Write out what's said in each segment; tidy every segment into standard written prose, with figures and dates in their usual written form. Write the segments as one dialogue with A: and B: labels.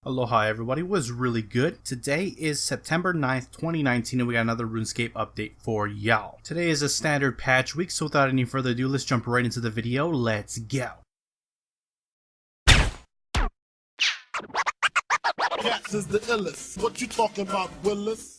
A: Aloha everybody, was really good. Today is September 9th, 2019 and we got another RuneScape update for y'all. Today is a standard patch week, so without any further ado, let's jump right into the video. Let's go.
B: Jagex is the illest. What you talking about, Willis?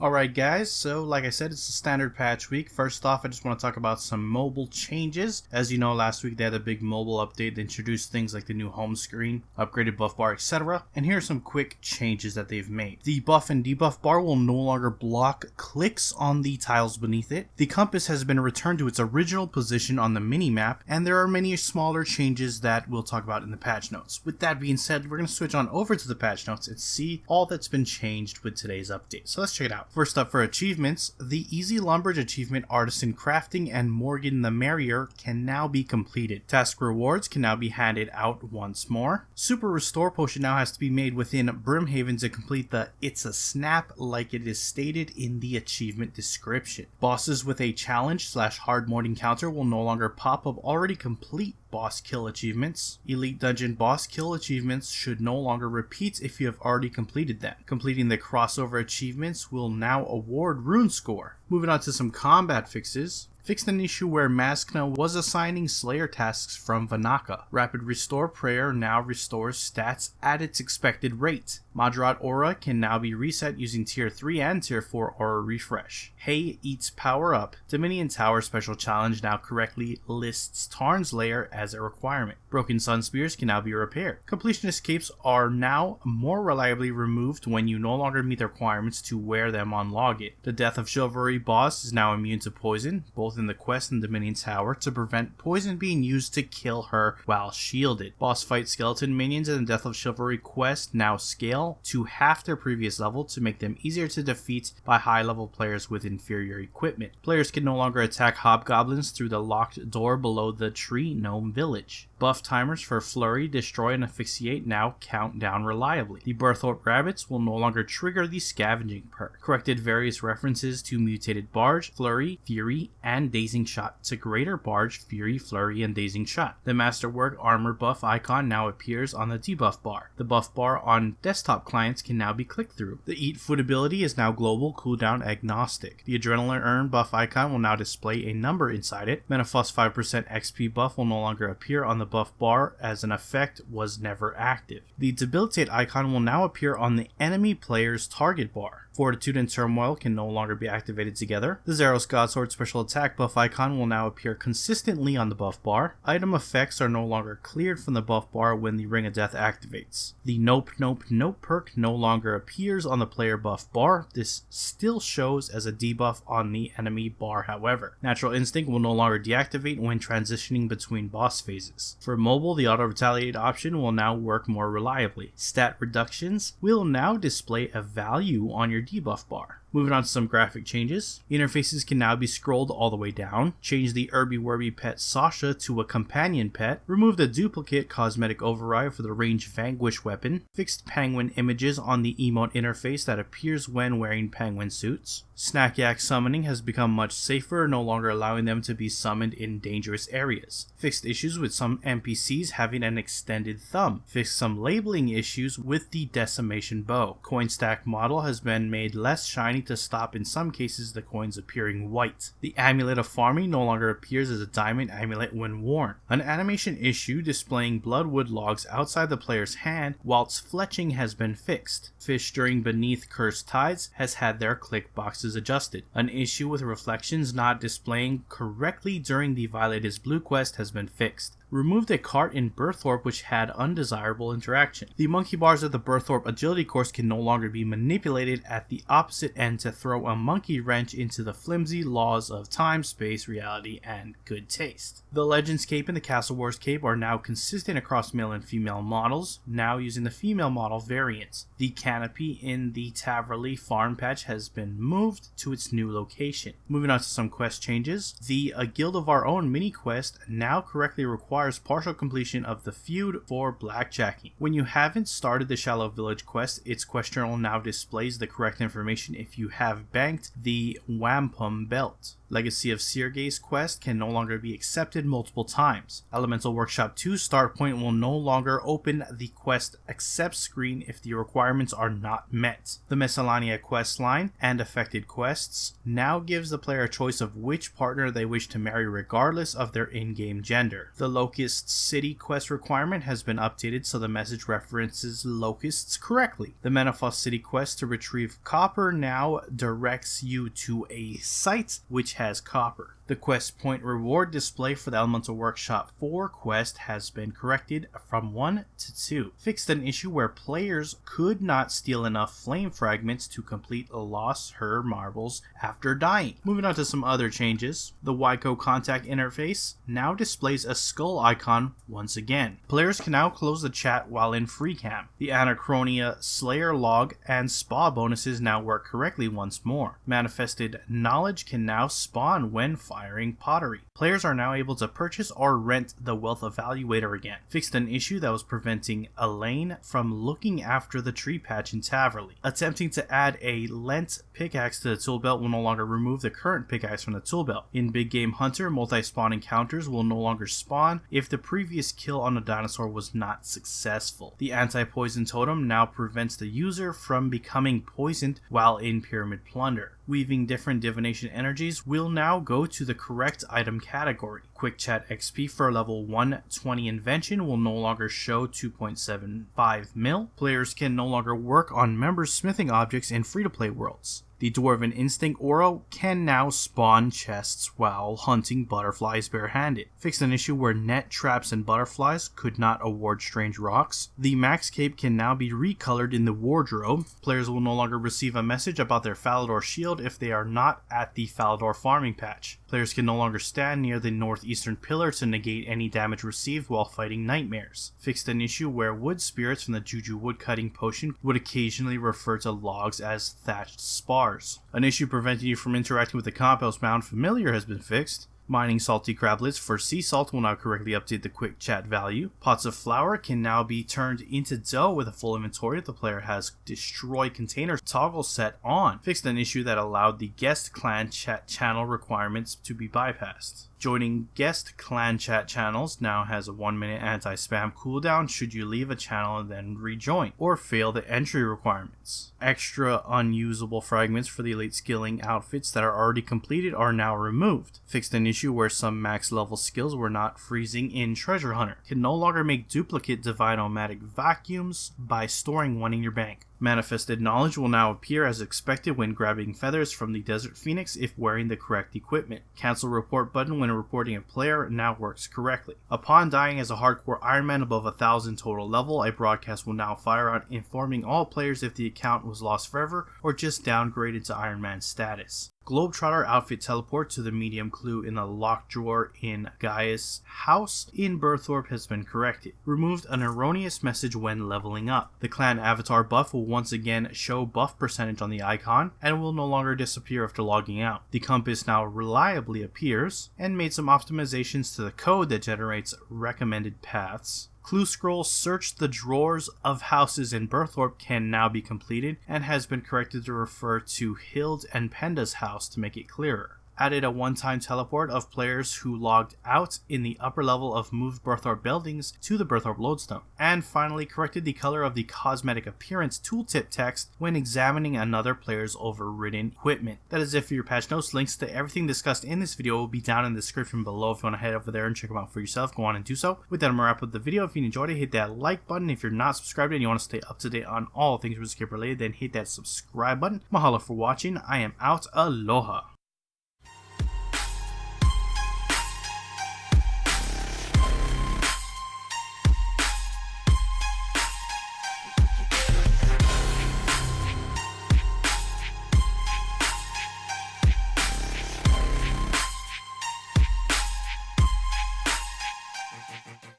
A: Alright guys, so like I said, it's a standard patch week. First off, I just want to talk about some mobile changes. As you know, last week they had a big mobile update that introduced things like the new home screen, upgraded buff bar, etc. And here are some quick changes that they've made. The buff and debuff bar will no longer block clicks on the tiles beneath it. The compass has been returned to its original position on the mini-map, and there are many smaller changes that we'll talk about in the patch notes. With that being said, we're going to switch on over to the patch notes and see all that's been changed with today's update. So let's check it out. First up, for achievements, the Easy Lumbridge achievement, Artisan Crafting, and Morgan the Merrier can now be completed. Task rewards can now be handed out once more. Super Restore Potion now has to be made within Brimhaven to complete the It's a Snap like it is stated in the achievement description. Bosses with a challenge / hard mode encounter will no longer pop up already complete boss kill achievements. Elite Dungeon boss kill achievements should no longer repeat if you have already completed them. Completing the crossover achievements will now award rune score. Moving on to some combat fixes. Fixed an issue where Maskna was assigning Slayer tasks from Vanaka. Rapid Restore Prayer now restores stats at its expected rate. Madrat Aura can now be reset using Tier 3 and Tier 4 Aura Refresh. Hay Eats Power Up. Dominion Tower Special Challenge now correctly lists Tarn's Lair as a requirement. Broken Sun Spears can now be repaired. Completion escapes are now more reliably removed when you no longer meet the requirements to wear them on login. The Death of Chivalry boss is now immune to poison, both in the quest and Dominion Tower, to prevent poison being used to kill her while shielded. Boss fight skeleton minions in the Death of Chivalry quest now scale to half their previous level to make them easier to defeat by high level players with inferior equipment. Players can no longer attack hobgoblins through the locked door below the tree gnome village. Buff timers for Flurry, Destroy, and Asphyxiate now count down reliably. The Berthorpe rabbits will no longer trigger the scavenging perk. Corrected various references to mutated Barge, Flurry, Fury, and Dazing Shot to Greater Barge, Fury, Flurry, and Dazing Shot. The Masterwork armor buff icon now appears on the debuff bar. The buff bar on desktop clients can now be clicked through. The Eat Food ability is now global cooldown agnostic. The Adrenaline Earn buff icon will now display a number inside it. Menafos 5% XP buff will no longer appear on the buff bar as an effect was never active. The Debilitate icon will now appear on the enemy player's target bar. Fortitude and Turmoil can no longer be activated together. The Zeros Godsword special attack buff icon will now appear consistently on the buff bar. Item effects are no longer cleared from the buff bar when the Ring of Death activates. The Nope Nope Nope perk no longer appears on the player buff bar. This still shows as a debuff on the enemy bar, however. Natural Instinct will no longer deactivate when transitioning between boss phases. For mobile, the Auto Retaliate option will now work more reliably. Stat reductions will now display a value on your debuff bar. Moving on to some graphic changes. Interfaces can now be scrolled all the way down. Change the Irby Werby pet Sasha to a companion pet. Remove the duplicate cosmetic override for the range Vanquish weapon. Fixed penguin images on the emote interface that appears when wearing penguin suits. Snack Yak summoning has become much safer, no longer allowing them to be summoned in dangerous areas. Fixed issues with some NPCs having an extended thumb. Fixed some labeling issues with the Decimation Bow. Coin stack model has been made less shiny to stop in some cases the coins appearing white. The Amulet of Farming no longer appears as a diamond amulet when worn. An animation issue displaying bloodwood logs outside the player's hand whilst fletching has been fixed. Fish during Beneath Cursed Tides has had their click boxes adjusted. An issue with reflections not displaying correctly during the Violet is Blue quest has been fixed. Removed a cart in Berthorpe which had undesirable interaction. The monkey bars of the Berthorpe agility course can no longer be manipulated at the opposite end to throw a monkey wrench into the flimsy laws of time, space, reality, and good taste. The Legends Cape and the Castle Wars Cape are now consistent across male and female models, now using the female model variants. The canopy in the Taverley farm patch has been moved to its new location. Moving on to some quest changes. The A Guild of Our Own mini quest now correctly requires partial completion of the feud for blackjacking. When you haven't started the Shallow Village quest, its quest journal now displays the correct information if you have banked the wampum belt. Legacy of Sirge's quest can no longer be accepted multiple times. Elemental Workshop 2 start point will no longer open the quest accept screen if the requirements are not met. The Miscellanea quest line and affected quests now gives the player a choice of which partner they wish to marry regardless of their in-game gender. The Locust City quest requirement has been updated so the message references locusts correctly. The Menafos City quest to retrieve copper now directs you to a site which has copper. The quest point reward display for the Elemental Workshop 4 quest has been corrected from 1 to 2. Fixed an issue where players could not steal enough flame fragments to complete Lost Her marbles after dying. Moving on to some other changes. The Wyco contact interface now displays a skull icon once again. Players can now close the chat while in free cam. The Anachronia Slayer log and spa bonuses now work correctly once more. Manifested knowledge can now spawn when firing pottery. Players are now able to purchase or rent the wealth evaluator again. Fixed an issue that was preventing Elaine from looking after the tree patch in Taverley. Attempting to add a lent pickaxe to the tool belt will no longer remove the current pickaxe from the tool belt. In Big Game Hunter, multi-spawn encounters will no longer spawn if the previous kill on a dinosaur was not successful. The anti-poison totem now prevents the user from becoming poisoned while in Pyramid Plunder. Weaving different divination energies will now go to the correct item category. Quick Chat XP for level 120 invention will no longer show 2.75 mil. Players can no longer work on members smithing objects in free-to-play worlds. The Dwarven Instinct Aura can now spawn chests while hunting butterflies barehanded. Fixed an issue where net traps and butterflies could not award strange rocks. The Max Cape can now be recolored in the wardrobe. Players will no longer receive a message about their Falador shield if they are not at the Falador farming patch. Players can no longer stand near the northeastern pillar to negate any damage received while fighting nightmares. Fixed an issue where wood spirits from the Juju woodcutting potion would occasionally refer to logs as thatched spars. An issue preventing you from interacting with the compost bound familiar has been fixed. Mining salty crablets for sea salt will now correctly update the quick chat value. Pots of flour can now be turned into dough with a full inventory if the player has destroy container toggle set on. Fixed an issue that allowed the guest clan chat channel requirements to be bypassed. Joining guest clan chat channels now has a 1-minute anti-spam cooldown should you leave a channel and then rejoin, or fail the entry requirements. Extra unusable fragments for the elite skilling outfits that are already completed are now removed. Fixed an issue where some max level skills were not freezing in Treasure Hunter. Can no longer make duplicate divine omatic vacuums by storing one in your bank. Manifested knowledge will now appear as expected when grabbing feathers from the Desert Phoenix if wearing the correct equipment. Cancel report button when reporting a player now works correctly. Upon dying as a hardcore Iron Man above 1000 total level, a broadcast will now fire out informing all players if the account was lost forever or just downgraded to Iron Man status. Globetrotter outfit teleport to the medium clue in the locked drawer in Gaia's house in Burthorpe has been corrected. Removed an erroneous message when leveling up. The clan avatar buff will once again show buff percentage on the icon and will no longer disappear after logging out. The compass now reliably appears and made some optimizations to the code that generates recommended paths. Clue Scroll Search the Drawers of Houses in Burthorpe can now be completed and has been corrected to refer to Hild and Penda's house to make it clearer. Added a one-time teleport of players who logged out in the upper level of moved Burthorpe buildings to the Burthorpe Lodestone. And finally corrected the color of the cosmetic appearance tooltip text when examining another player's overridden equipment. That is it for your patch notes. Links to everything discussed in this video will be down in the description below if you want to head over there and check them out for yourself. Go on and do so. With that, I'm going to wrap up the video. If you enjoyed it, hit that like button. If you're not subscribed and you want to stay up to date on all things RuneScape related, then hit that subscribe button. Mahalo for watching. I am out. Aloha.